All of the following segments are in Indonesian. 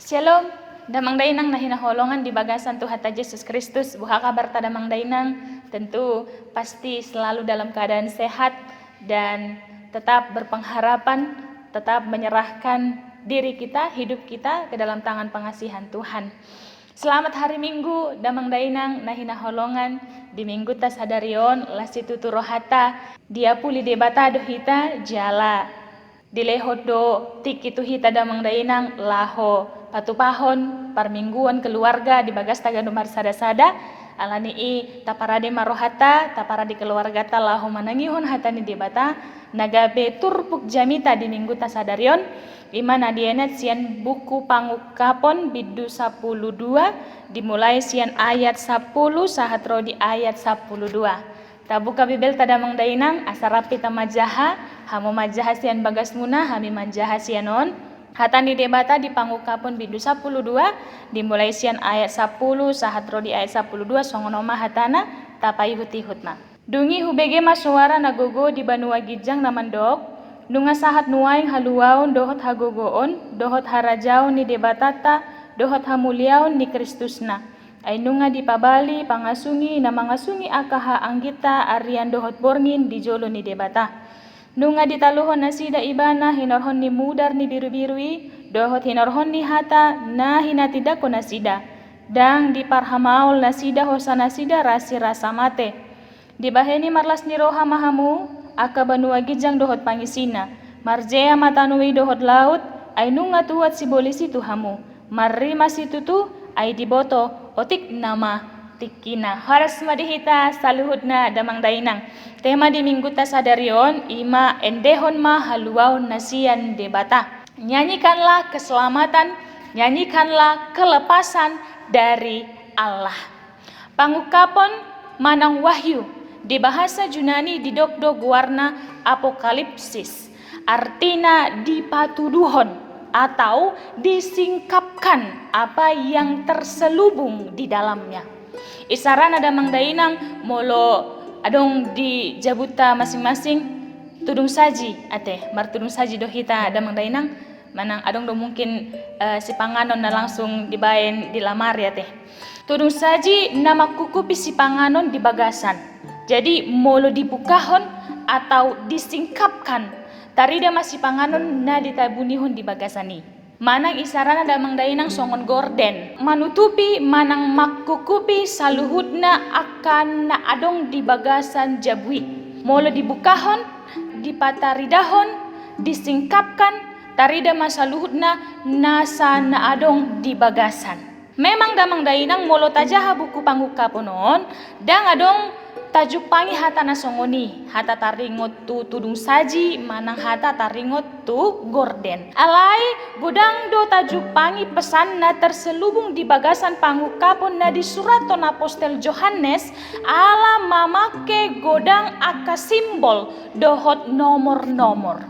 Shalom, damang dainang na hinaholongan di bagasan Tuhan Yesus Kristus. Buha kabar ta damang dainang, tentu pasti selalu dalam keadaan sehat dan tetap berpengharapan, tetap menyerahkan diri kita, hidup kita ke dalam tangan pengasihan Tuhan. Selamat hari Minggu, damang dainang na hinaholongan di Minggu ta sadarion lasi tutu rohata, dia puli debata dohita jala. Dilehot do tiki tu hita damang dainang laho patupahon parmingguan keluarga di bagas taga nomar sada-sada alani i taparade marohata taparade keluarga ta laho manangihon hatani debata nagabe turpuk jamita di minggu ta sadarion imana dienet sian buku pangukapon bidu 12 dimulai sian ayat 10 sahatro di ayat 12. Tabuka bibel tadamang dainang asarapi tamajaha hamu majaha sian bagas muna hami majaha sianon hatani debata di pangukapun bidu 12 dimulai sian ayat 10 sahatro di ayat 12 songonoma hatana tapai hutihutna dungi hubege masuara nagogo di banua gijang namandok nunga sahat nuaing haluaon dohot hagogoon dohot harajaon ni debatata dohot hamuliaon ni Kristusna ay nunga di pabali pangasungi na mangasungi akaha anggita arian dohot borngin di jolo ni debata nunga di taluhon na sida ibana hinorhon ni mudar ni biru-birui dohot hinorhon ni hata na hinatidako na sida dang di parhamaul na sida hosana sida rasi rasa mate di baheni marlas ni roha mahamu aka banua gijang dohot pangisina marjea matanui dohot laut ay nunga tuat si bolisi tuhamu marima si tutu ay diboto otik nama tikina haras madihita saluhudna damang dainang tema di minggu ta sadarion ima endehon ma haluaon nasian debata nyanyikanlah keselamatan nyanyikanlah kelepasan dari Allah pangukapon manang wahyu di bahasa Yunani didokdo guarna apokalipsis artina dipatuduhon atau disingkapkan apa yang terselubung di dalamnya. Isaran ada mangdainang molo adong di jabuta masing-masing tudung saji ate martudung saji dohita ada mangdainang manang adong do mungkin si panganon na langsung dibayen di lamar ya teh. Tudung saji nama kukupi si panganon di bagasan. Jadi molo dibukahon atau disingkapkan tarida masih panganon na ditabunihon di bagasani. Manang isarana damang dainang songon gorden. Manutupi manang makkukupi saluhudna akan na adong di bagasan jabwi. Molo dibukahon, dipataridahon, disingkapkan, tarida masaluhudna nasa na adong di bagasan. Memang damang dainang molo tajaha buku pangukaponon, dang adong tajuk pangi hata nasongoni hata taringot tu tudung saji manang hata taringot tu gorden alai godang do tajuk pangi pesan na terselubung di bagasan pangukapon na di suraton apostel Yohanes ala mamake godang aka simbol dohot nomor-nomor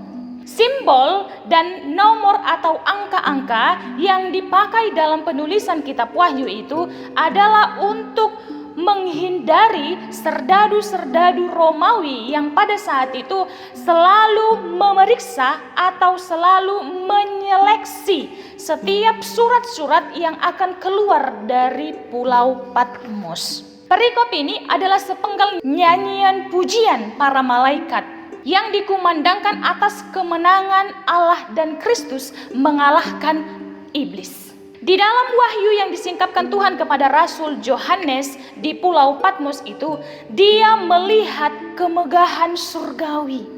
simbol dan nomor atau angka-angka yang dipakai dalam penulisan kitab Wahyu itu adalah untuk menghindari serdadu-serdadu Romawi yang pada saat itu selalu memeriksa atau selalu menyeleksi setiap surat-surat yang akan keluar dari Pulau Patmos. Perikop ini adalah sepenggal nyanyian pujian para malaikat yang dikumandangkan atas kemenangan Allah dan Kristus mengalahkan iblis. Di dalam wahyu yang disingkapkan Tuhan kepada Rasul Yohanes di Pulau Patmos itu, dia melihat kemegahan surgawi.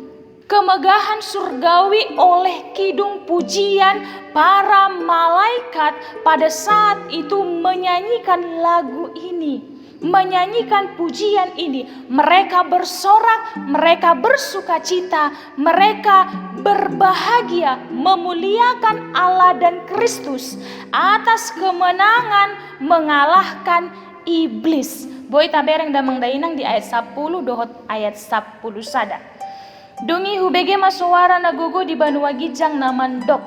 Kemegahan surgawi oleh kidung pujian para malaikat pada saat itu menyanyikan lagu ini. Menyanyikan pujian ini, mereka bersorak, mereka bersuka cita, mereka berbahagia memuliakan Allah dan Kristus atas kemenangan mengalahkan iblis, Boy tabereng damang dainang di ayat 10 dohot ayat 10 sada. Dungi hubege masuara nagogo di banua gijang namandok.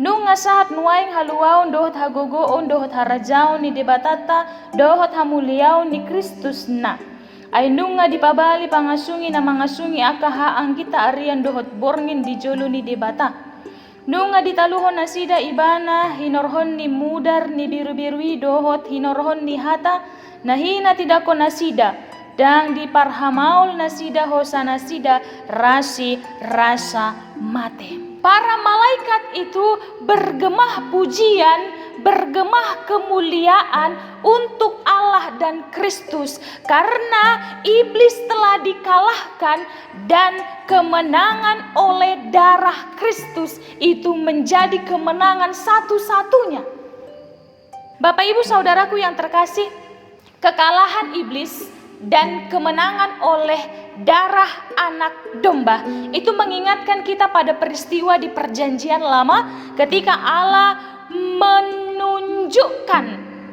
Nung ngasahat nuaing haluaon dohot hagogoon dohot harajaon ni debatata dohot hamuliaon ni Kristus na. Ay nunga dipabali pangasungi na mangasungi akahaang kita arian dohot borngin di jolo ni debata. Nunga ditaluhon na sida ibana hinorhon ni mudar ni biru-birui dohot hinorhon ni hata nahina tidako na sida dang diparhamaul na sida hosa na sida rasi rasa mate. Para malaikat itu bergemah pujian, bergemah kemuliaan untuk Allah dan Kristus karena iblis telah dikalahkan dan kemenangan oleh darah Kristus itu menjadi kemenangan satu-satunya. Bapak Ibu Saudaraku yang terkasih, kekalahan iblis dan kemenangan oleh darah anak domba itu mengingatkan kita pada peristiwa di perjanjian lama ketika Allah menunjukkan,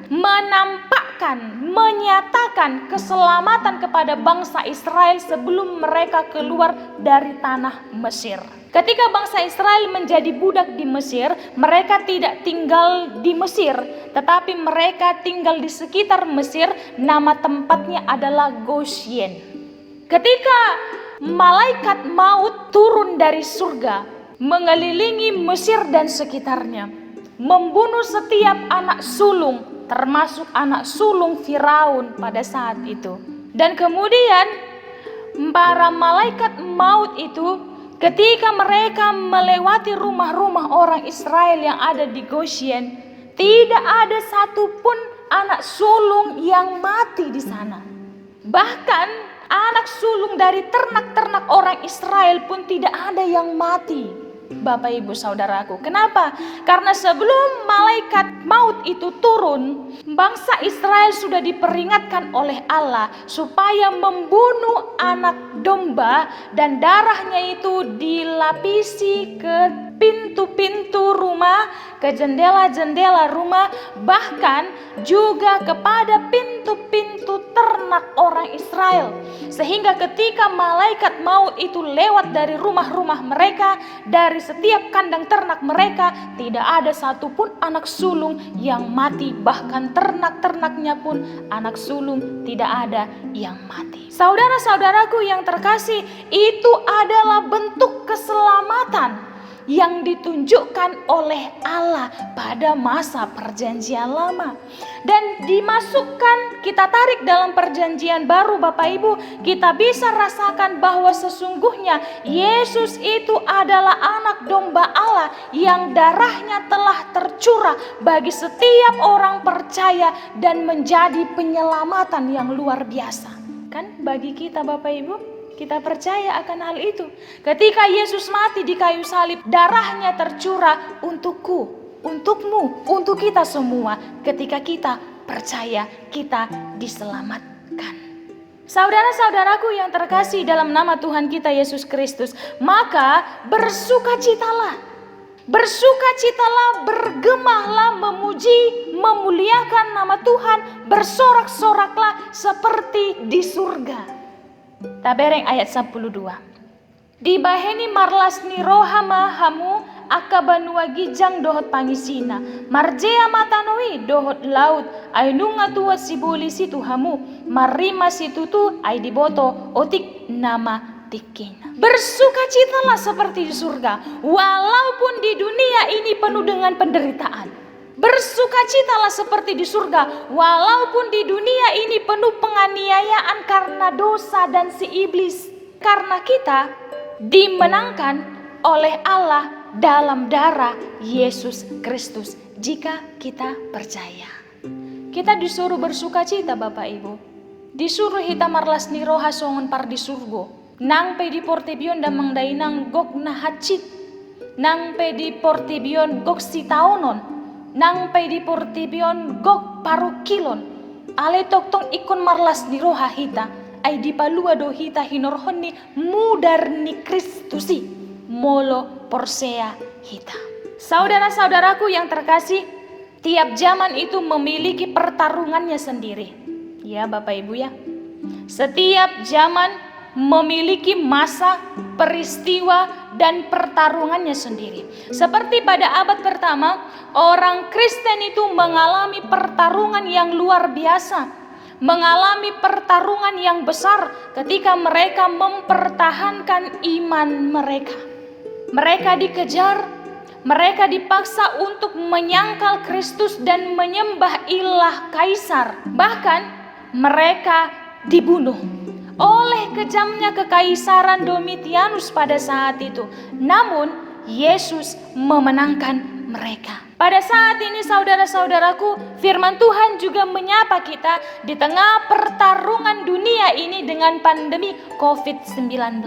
menampakkan, menyatakan keselamatan kepada bangsa Israel sebelum mereka keluar dari tanah Mesir. Ketika bangsa Israel menjadi budak di Mesir, mereka tidak tinggal di Mesir, tetapi mereka tinggal di sekitar Mesir. Nama tempatnya adalah Goshen. Ketika malaikat maut turun dari surga, mengelilingi Mesir dan sekitarnya, membunuh setiap anak sulung, termasuk anak sulung Firaun pada saat itu. Dan kemudian para malaikat maut itu ketika mereka melewati rumah-rumah orang Israel yang ada di Goshen, tidak ada satupun anak sulung yang mati di sana. Bahkan anak sulung dari ternak-ternak orang Israel pun tidak ada yang mati. Bapak Ibu Saudaraku, kenapa? Karena sebelum malaikat maut itu turun, bangsa Israel sudah diperingatkan oleh Allah supaya membunuh anak domba dan darahnya itu dilapisi ke pintu-pintu rumah, ke jendela-jendela rumah, bahkan juga kepada pintu-pintu ternak orang Israel. Sehingga ketika malaikat maut itu lewat dari rumah-rumah mereka, dari setiap kandang ternak mereka, tidak ada satupun anak sulung yang mati. Bahkan ternak-ternaknya pun anak sulung tidak ada yang mati. Saudara-saudaraku yang terkasih, itu adalah bentuk keselamatan yang ditunjukkan oleh Allah pada masa perjanjian lama. Dan dimasukkan, kita tarik dalam perjanjian baru Bapak Ibu, kita bisa rasakan bahwa sesungguhnya Yesus itu adalah anak domba Allah yang darahnya telah tercurah bagi setiap orang percaya dan menjadi penyelamatan yang luar biasa. Kan bagi kita Bapak Ibu, kita percaya akan hal itu. Ketika Yesus mati di kayu salib, darahnya tercurah untukku, untukmu, untuk kita semua. Ketika kita percaya, kita diselamatkan. Saudara-saudaraku yang terkasih dalam nama Tuhan kita Yesus Kristus, maka bersukacitalah. Bersukacitalah, bergemahlah, memuji, memuliakan nama Tuhan, bersorak-soraklah seperti di surga. Tabereng ayat 12. Dibaheni marlasni rohama hamu akabanua gijang dohot pangisina. Marjea matanoi dohot laut. Ainunga tua sibuli situ hamu. Marima situ tu ai diboto otik nama tikina. Bersukacitalah seperti di surga. Walaupun di dunia ini penuh dengan penderitaan. Bersukacitalah seperti di surga, walaupun di dunia ini penuh penganiayaan karena dosa dan si iblis. Karena kita dimenangkan oleh Allah dalam darah Yesus Kristus jika kita percaya. Kita disuruh bersukacita Bapak Ibu. Disuruh hita marlasni roha songon par di surgo. Nang pe di portebion damang dainang gok na hacit. Nang pe di portebion gok sitaonon. Nang pe di portibion gok paru kilon ale toktong ikon marlas di roha hita ay di palua do hita hinorhoni mudar ni Kristusi molo porsea hita. Saudara-saudaraku yang terkasih, tiap zaman itu memiliki pertarungannya sendiri. Ya Bapak Ibu ya, setiap zaman memiliki masa, peristiwa, dan pertarungannya sendiri. Seperti pada abad pertama, orang Kristen itu mengalami pertarungan yang luar biasa, mengalami pertarungan yang besar ketika mereka mempertahankan iman mereka. Mereka dikejar, mereka dipaksa untuk menyangkal Kristus dan menyembah ilah kaisar. Bahkan mereka dibunuh oleh kejamnya kekaisaran Domitianus pada saat itu. Namun Yesus memenangkan mereka. Pada saat ini saudara-saudaraku, firman Tuhan juga menyapa kita di tengah pertarungan dunia ini dengan pandemi COVID-19.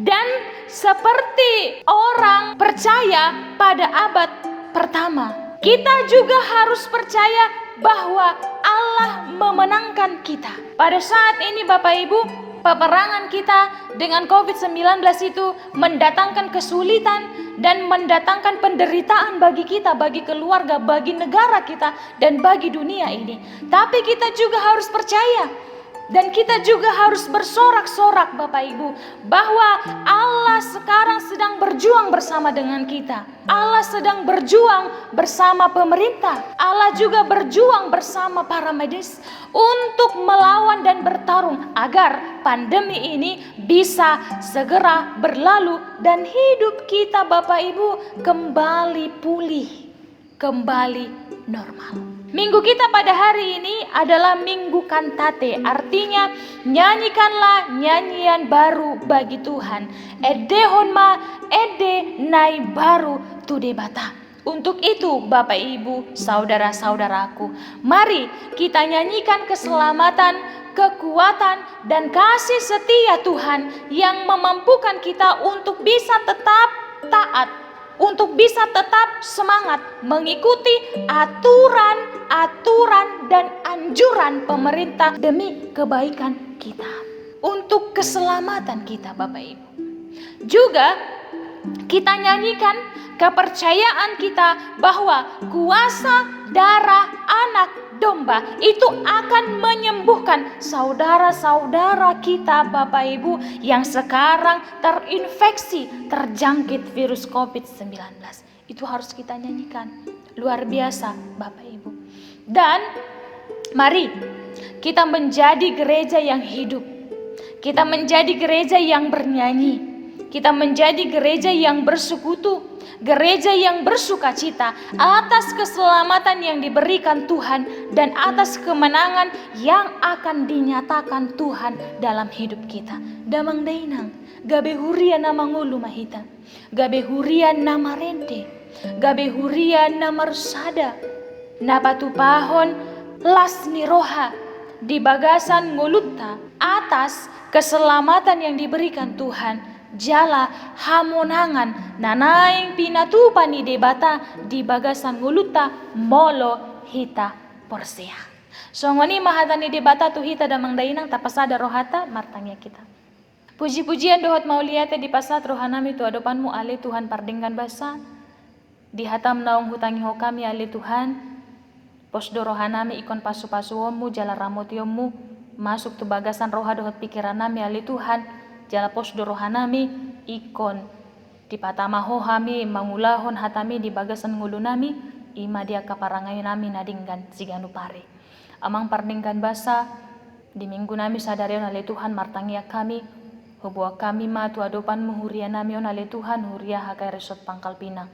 Dan seperti orang percaya pada abad pertama, kita juga harus percaya bahwa Allah memenangkan kita. Pada saat ini Bapak Ibu, peperangan kita dengan COVID-19 itu mendatangkan kesulitan dan mendatangkan penderitaan bagi kita, bagi keluarga, bagi negara kita, dan bagi dunia ini. Tapi kita juga harus percaya dan kita juga harus bersorak-sorak Bapak Ibu, bahwa Allah sekarang sedang berjuang bersama dengan kita. Allah sedang berjuang bersama pemerintah. Allah juga berjuang bersama para medis untuk melawan dan bertarung agar pandemi ini bisa segera berlalu dan hidup kita Bapak Ibu kembali pulih, kembali normal. Minggu kita pada hari ini adalah Minggu Kantate, artinya nyanyikanlah nyanyian baru bagi Tuhan. Edehonma ede nai baru tudebata. Untuk itu Bapak Ibu, saudara-saudaraku, mari kita nyanyikan keselamatan, kekuatan, dan kasih setia Tuhan yang memampukan kita untuk bisa tetap taat, untuk bisa tetap semangat mengikuti aturan dan anjuran pemerintah demi kebaikan kita, untuk keselamatan kita Bapak Ibu. Juga kita nyanyikan kepercayaan kita bahwa kuasa darah anak domba itu akan menyembuhkan saudara-saudara kita Bapak Ibu yang sekarang terinfeksi, terjangkit virus COVID-19. Itu harus kita nyanyikan. Luar biasa Bapak Ibu. Dan mari kita menjadi gereja yang hidup. Kita menjadi gereja yang bernyanyi. Kita menjadi gereja yang bersekutu, gereja yang bersukacita atas keselamatan yang diberikan Tuhan dan atas kemenangan yang akan dinyatakan Tuhan dalam hidup kita. Damang dainang, gabe huria nama ngulu mahita, gabe huria nama rente, gabe huria nama rusada, napatu pahon las niroha di bagasan ngulutta atas keselamatan yang diberikan Tuhan. Jala hamonangan nanaing pinatupani debata di bagasan nguluta molo hita porsea. Songoni mahatani debata tu hita damang dainang tapasada rohata martangnya kita. Puji-pujian dohot mauliate di pasat rohanami tu adopanmu ale Tuhan pardingkan basa. Di hatam naung hutangi hokami ale Tuhan. Posdo rohanami ikon pasu-pasuomu jala ramotiomu masuk tu bagasan roha dohot pikiran nami ale Tuhan. Jala posdo rohanami ikon di patama hohami mangulahon hatami di bagasan ngulunami ima dia kaparangai nami nadinggan siganu pare. Amang pardingkan basa di minggu nami sadarion ale Tuhan martangia kami hubua kami ma tu adopanmu huria nami on ale Tuhan huria hakai resot pangkal pinang.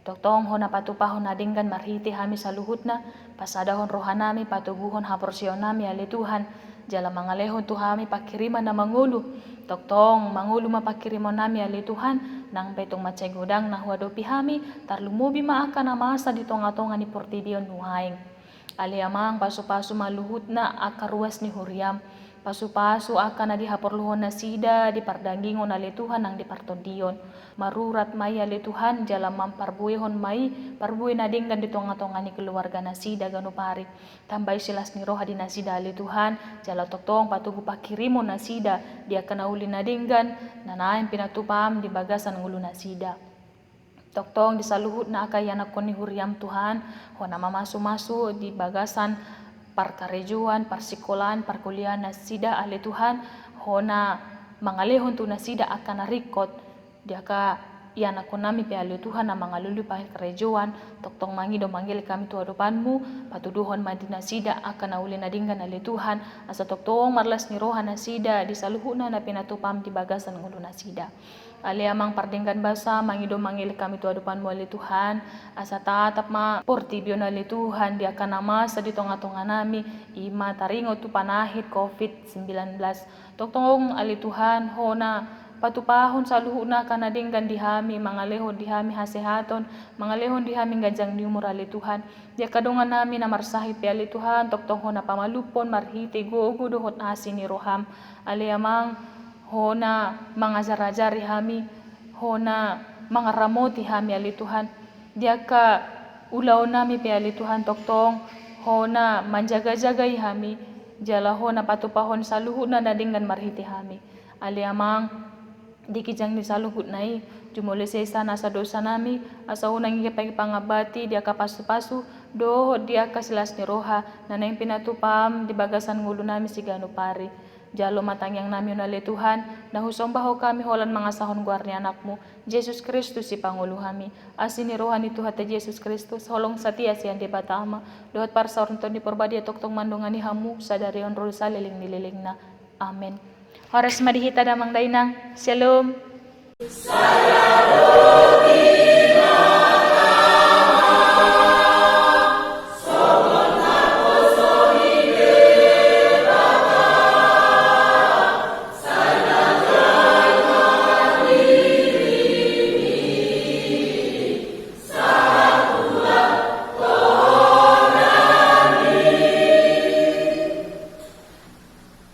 Toktong hona patupahon nadinggan marhiti hami saluhutna pasadahon rohanami patubuhon haporsion nami ale Tuhan. Jala mangalehon tuhami pakiriman na mangulu. Toktong mangulu mapakirimon nami ali Tuhan. Nang betong macay godang na huadopi hami. Tarlumubi maaka na masa di tonga-tonga ni portidion nuhaing. Ali amang pasu-pasu maluhut na akaruas ni huriam. Pasu-pasu akan na dihaporluhon na sida di pardangingon ali Tuhan nang di partondion. Marurat may ali Tuhan jala mamparbuihon may parbuih na dinggan di tonga-tonga ni keluarga na sida gano pari. Tambay silas ni roha di nasida ali Tuhan jala toktong patugu pakirimon na sida dia kena uli na dinggan nanain pinatupam di bagasan ulu na sida. Toktong disaluhut na akay anak ko ni huriam Tuhan hona mamasu-masu di bagasan parkarejuan, parsikolahan, parkuliahan na sida ali Tuhan hona mangalehon tu na sida akan narikot dia ka yan ako nami pe ali Tuhan na mangalulu pa karejuan toktong mangido manggil kami tu adupanmu patuduhon madina sida akan nauli na dinggan ali Tuhan asa toktong marlas ni rohan na sida di saluhuna na pinatupam di bagasan ngulo na sida ali amang pardinggan basa mangido manggil kami tu adupanmu ali Tuhan asa tatap ma portibyo na ali Tuhan di akan nama sa ditonga-tonga nami ima taringo tu panahit COVID-19 toktong ali Tuhan hona patupahon sa luhuna kanadinggan dihami mangalehon dihami hasehaton mangalehon dihami gajang ni umur ali Tuhan dia kadongan nami na marsahi pe ali Tuhan toktong hona pamalupon marhiti gogo dohot asin ni roham ali amang hona mangajar-ajari hami hona mangaramoti hami ali Tuhan dia ka ulaw nami pe ali Tuhan toktong hona manjaga-jagai hami jala hona patupahon sa luhuna nadinggan marhiti hami ali amang dikijang ni saluhut nai jumole sesa nasa dosa nami asa unang pagi pangabati dia kapasu-pasu doh dia kasilas ni roha nanang pinatupam di bagasan ngulu nami sigano pari jalo matang yang nami unale Tuhan nahusombaho kami holan mga sahon guarni anakmu Jesus Kristus si Pangulo kami asin ni roha ni Tuhan te Jesus Kristus holong satia siyan di batama dohat par saurnto ni porbadi toktong mandungan ni hamu sadari on rosa liling na amen. Oras madihita damang dainang. Shalom.